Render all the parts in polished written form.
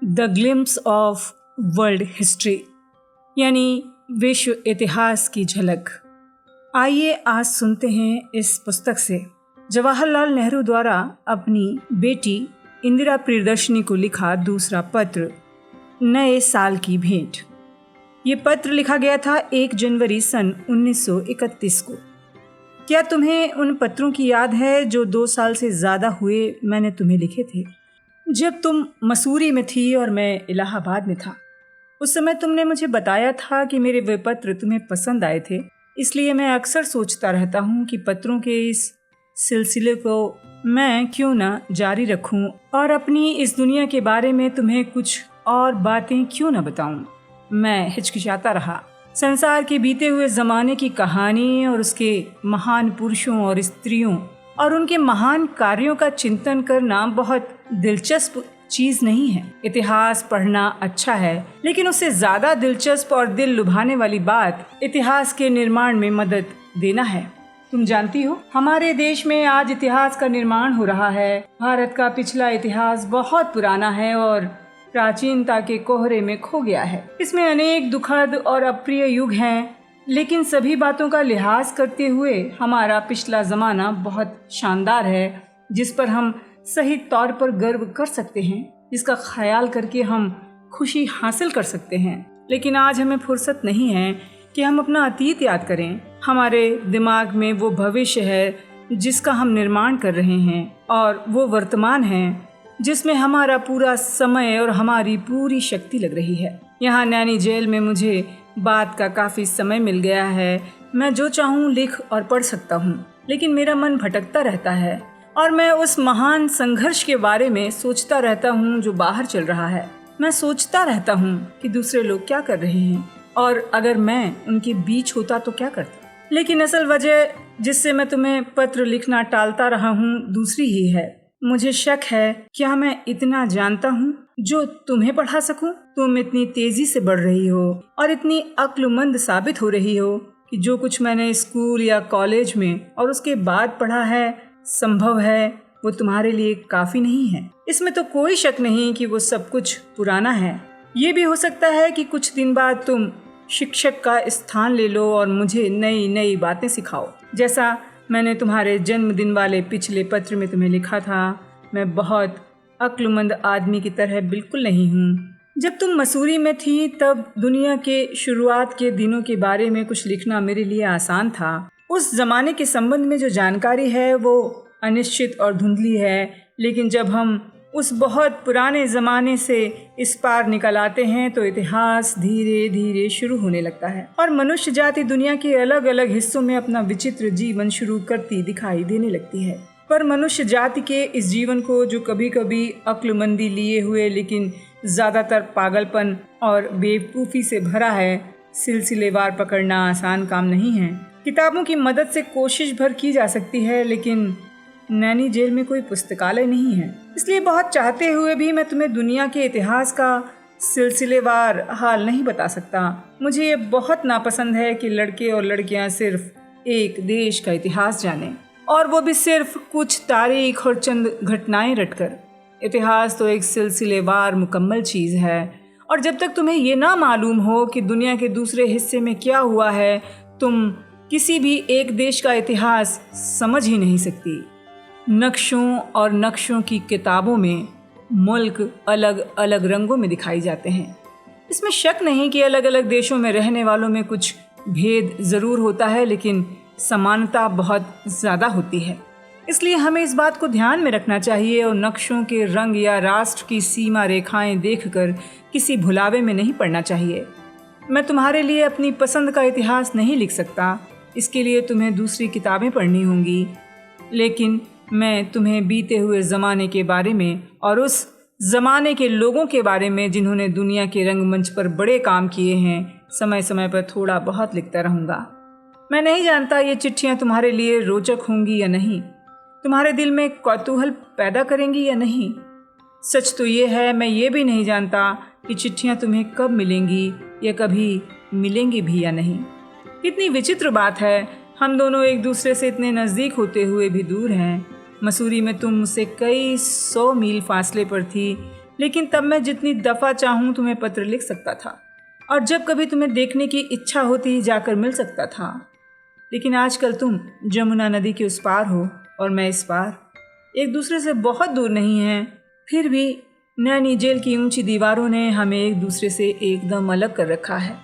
The glimpse of world history यानी विश्व इतिहास की झलक। आइए आज सुनते हैं इस पुस्तक से जवाहरलाल नेहरू द्वारा अपनी बेटी इंदिरा प्रियदर्शनी को लिखा दूसरा पत्र, नए साल की भेंट। ये पत्र लिखा गया था 1 जनवरी सन 1931 को। क्या तुम्हें उन पत्रों की याद है जो 2 साल से ज़्यादा हुए मैंने तुम्हें लिखे थे, जब तुम मसूरी में थी और मैं इलाहाबाद में था? उस समय तुमने मुझे बताया था कि मेरे वे पत्र तुम्हें पसंद आए थे, इसलिए मैं अक्सर सोचता रहता हूँ कि पत्रों के इस सिलसिले को मैं क्यों ना जारी रखूँ और अपनी इस दुनिया के बारे में तुम्हें कुछ और बातें क्यों ना बताऊँ। मैं हिचकिचाता रहा। संसार के बीते हुए ज़माने की कहानी और उसके महान पुरुषों और स्त्रियों और उनके महान कार्यों का चिंतन करना बहुत दिलचस्प चीज़ नहीं है। इतिहास पढ़ना अच्छा है, लेकिन उससे ज़्यादा दिलचस्प और दिल लुभाने वाली बात इतिहास के निर्माण में मदद देना है। तुम जानती हो, हमारे देश में आज इतिहास का निर्माण हो रहा है। भारत का पिछला इतिहास बहुत पुराना है और प्राचीनता के कोहरे में खो गया है। इसमें अनेक दुखद और अप्रिय युग हैं, लेकिन सभी बातों का लिहाज करते हुए हमारा पिछला ज़माना बहुत शानदार है, जिस पर हम सही तौर पर गर्व कर सकते हैं, जिसका ख्याल करके हम खुशी हासिल कर सकते हैं। लेकिन आज हमें फुर्सत नहीं है कि हम अपना अतीत याद करें। हमारे दिमाग में वो भविष्य है जिसका हम निर्माण कर रहे हैं, और वो वर्तमान है जिसमें हमारा पूरा समय और हमारी पूरी शक्ति लग रही है। यहाँ नैनी जेल में मुझे बात का काफ़ी समय मिल गया है। मैं जो चाहूँ लिख और पढ़ सकता हूँ, लेकिन मेरा मन भटकता रहता है और मैं उस महान संघर्ष के बारे में सोचता रहता हूँ जो बाहर चल रहा है। मैं सोचता रहता हूँ कि दूसरे लोग क्या कर रहे हैं और अगर मैं उनके बीच होता तो क्या करता। लेकिन असल वजह जिससे मैं तुम्हें पत्र लिखना टालता रहा हूँ दूसरी ही है। मुझे शक है, क्या मैं इतना जानता हूँ जो तुम्हें पढ़ा सकूं? तुम इतनी तेजी से बढ़ रही हो और इतनी अक्लमंद साबित हो रही हो कि जो कुछ मैंने स्कूल या कॉलेज में और उसके बाद पढ़ा है संभव है वो तुम्हारे लिए काफी नहीं है। इसमें तो कोई शक नहीं कि वो सब कुछ पुराना है। ये भी हो सकता है कि कुछ दिन बाद तुम शिक्षक का स्थान ले लो और मुझे नई नई बातें सिखाओ, जैसा मैंने तुम्हारे जन्मदिन वाले पिछले पत्र में तुम्हें लिखा था। मैं बहुत अक्लमंद आदमी की तरह बिल्कुल नहीं हूँ। जब तुम मसूरी में थी तब दुनिया के शुरुआत के दिनों के बारे में कुछ लिखना मेरे लिए आसान था। उस ज़माने के संबंध में जो जानकारी है वो अनिश्चित और धुंधली है, लेकिन जब हम उस बहुत पुराने ज़माने से इस पार निकल आते हैं तो इतिहास धीरे धीरे शुरू होने लगता है और मनुष्य जाति दुनिया के अलग अलग हिस्सों में अपना विचित्र जीवन शुरू करती दिखाई देने लगती है। पर मनुष्य जाति के इस जीवन को, जो कभी कभी अक्लमंदी लिए हुए लेकिन ज़्यादातर पागलपन और बेवकूफ़ी से भरा है, सिलसिलेवार पकड़ना आसान काम नहीं है। किताबों की मदद से कोशिश भर की जा सकती है, लेकिन नैनी जेल में कोई पुस्तकालय नहीं है। इसलिए बहुत चाहते हुए भी मैं तुम्हें दुनिया के इतिहास का सिलसिलेवार हाल नहीं बता सकता। मुझे ये बहुत नापसंद है कि लड़के और लड़कियां सिर्फ एक देश का इतिहास जानें, और वो भी सिर्फ कुछ तारीख और चंद घटनाएं रटकर। इतिहास तो एक सिलसिलेवार मुकम्मल चीज़ है, और जब तक तुम्हें ये ना मालूम हो कि दुनिया के दूसरे हिस्से में क्या हुआ है, तुम किसी भी एक देश का इतिहास समझ ही नहीं सकती। नक्शों और नक्शों की किताबों में मुल्क अलग अलग रंगों में दिखाई जाते हैं। इसमें शक नहीं कि अलग अलग देशों में रहने वालों में कुछ भेद ज़रूर होता है, लेकिन समानता बहुत ज़्यादा होती है। इसलिए हमें इस बात को ध्यान में रखना चाहिए और नक्शों के रंग या राष्ट्र की सीमा रेखाएं देखकर किसी भुलावे में नहीं पड़ना चाहिए। मैं तुम्हारे लिए अपनी पसंद का इतिहास नहीं लिख सकता, इसके लिए तुम्हें दूसरी किताबें पढ़नी होंगी, लेकिन मैं तुम्हें बीते हुए ज़माने के बारे में और उस ज़माने के लोगों के बारे में जिन्होंने दुनिया के रंगमंच पर बड़े काम किए हैं, समय समय पर थोड़ा बहुत लिखता रहूँगा। मैं नहीं जानता ये चिट्ठियाँ तुम्हारे लिए रोचक होंगी या नहीं, तुम्हारे दिल में कौतूहल पैदा करेंगी या नहीं। सच तो ये है, मैं ये भी नहीं जानता कि चिट्ठियाँ तुम्हें कब मिलेंगी या कभी मिलेंगी भी या नहीं। कितनी विचित्र बात है, हम दोनों एक दूसरे से इतने नज़दीक होते हुए भी दूर हैं। मसूरी में तुम मुझसे कई 100 मील फासले पर थी, लेकिन तब मैं जितनी दफ़ा चाहूँ तुम्हें पत्र लिख सकता था और जब कभी तुम्हें देखने की इच्छा होती जाकर मिल सकता था। लेकिन आजकल तुम जमुना नदी के उस पार हो और मैं इस पार, एक दूसरे से बहुत दूर नहीं हैं। फिर भी नैनी जेल की ऊंची दीवारों ने हमें एक दूसरे से एकदम अलग कर रखा है।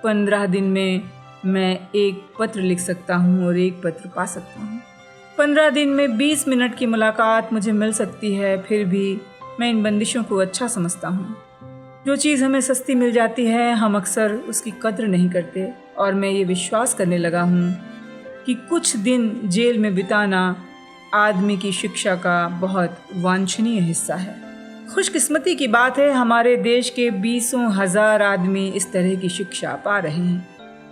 15 दिन में मैं एक पत्र लिख सकता हूँ और एक पत्र पा सकता हूँ। 15 दिन में 20 मिनट की मुलाकात मुझे मिल सकती है। फिर भी मैं इन बंदिशों को अच्छा समझता हूँ। जो चीज़ हमें सस्ती मिल जाती है हम अक्सर उसकी कद्र नहीं करते और मैं ये विश्वास करने लगा हूँ कि कुछ दिन जेल में बिताना आदमी की शिक्षा का बहुत वांछनीय हिस्सा है। खुशकिस्मती की बात है हमारे देश के 20,000 आदमी इस तरह की शिक्षा पा रहे हैं।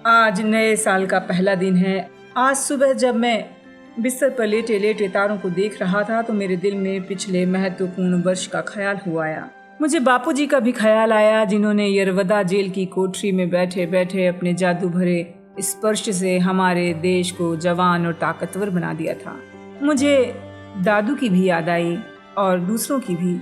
आज नए साल का पहला दिन है। आज सुबह जब मैं बिस्तर पर लेटे लेटे तारों को देख रहा था तो मेरे दिल में पिछले महत्वपूर्ण वर्ष का ख्याल हुआ आया। मुझे बापूजी का भी ख्याल आया जिन्होंने यरवदा जेल की कोठरी में बैठे बैठे अपने जादू भरे स्पर्श से हमारे देश को जवान और ताकतवर बना दिया था। मुझे दादू की भी याद आई और दूसरों की भी।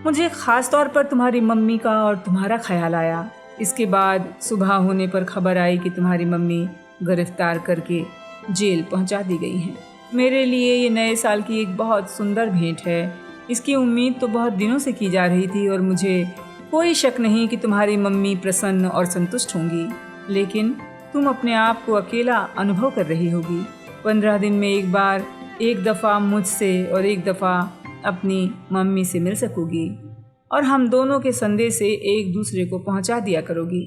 मुझे ख़ास तौर पर तुम्हारी मम्मी का और तुम्हारा ख्याल आया। इसके बाद सुबह होने पर खबर आई कि तुम्हारी मम्मी गिरफ्तार करके जेल पहुंचा दी गई हैं। मेरे लिए ये नए साल की एक बहुत सुंदर भेंट है। इसकी उम्मीद तो बहुत दिनों से की जा रही थी और मुझे कोई शक नहीं कि तुम्हारी मम्मी प्रसन्न और संतुष्ट होंगी। लेकिन तुम अपने आप को अकेला अनुभव कर रही होगी। 15 दिन में एक बार एक दफ़ा मुझसे और एक दफ़ा अपनी मम्मी से मिल सकोगी और हम दोनों के संदेश से एक दूसरे को पहुंचा दिया करोगी।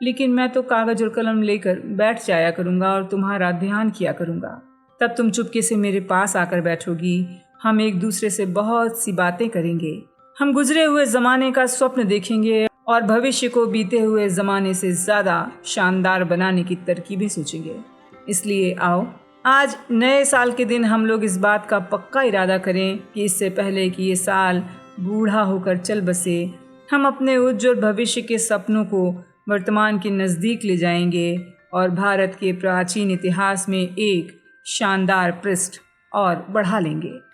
लेकिन मैं तो कागज़ और कलम लेकर बैठ जाया करूँगा और तुम्हारा ध्यान किया करूँगा। तब तुम चुपके से मेरे पास आकर बैठोगी। हम एक दूसरे से बहुत सी बातें करेंगे। हम गुजरे हुए ज़माने का स्वप्न देखेंगे और भविष्य को बीते हुए ज़माने से ज़्यादा शानदार बनाने की तरकीबें सोचेंगे। इसलिए आओ आज नए साल के दिन हम लोग इस बात का पक्का इरादा करें कि इससे पहले कि ये साल बूढ़ा होकर चल बसे हम अपने उज्ज्वल भविष्य के सपनों को वर्तमान के नज़दीक ले जाएंगे और भारत के प्राचीन इतिहास में एक शानदार पृष्ठ और बढ़ा लेंगे।